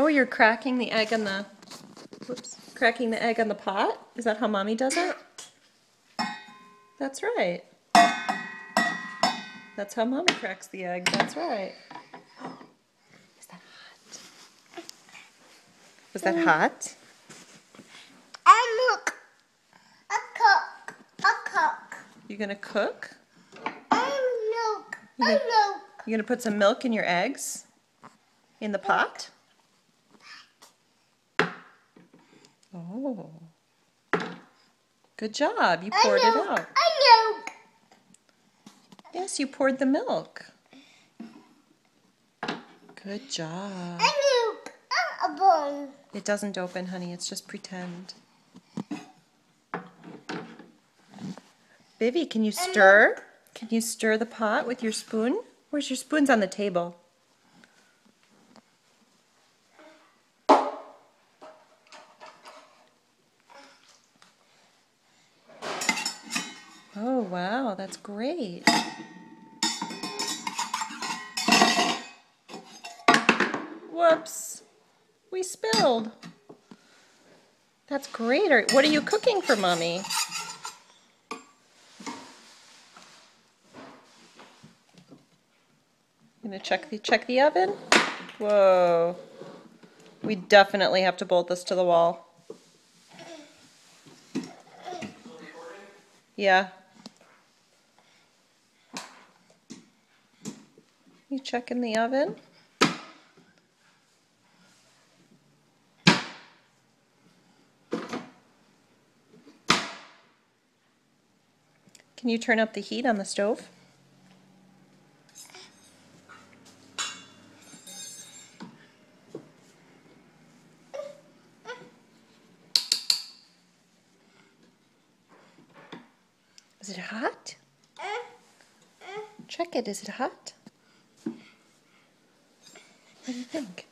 Oh, you're cracking the egg on the, whoops, cracking the egg on the pot? Is that how Mommy does it? That's right. That's how Mommy cracks the egg. That's right. Is that hot? Was that hot? Look, a cook. You gonna cook? Look, You gonna put some milk in your eggs? In the pot? Oh. Good job. You poured it out. Look. Yes, you poured the milk. Good job. Look, a bone. It doesn't open, honey. It's just pretend. Vivi, can you stir? Can you stir the pot with your spoon? Where's your spoon's on the table? Oh, wow, that's great. Whoops, we spilled. That's great. What are you cooking for Mommy? Gonna check the oven? Whoa. We definitely have to bolt this to the wall. Yeah. You checking the oven? Can you turn up the heat on the stove? Is it hot? Check it. Is it hot? What do you think?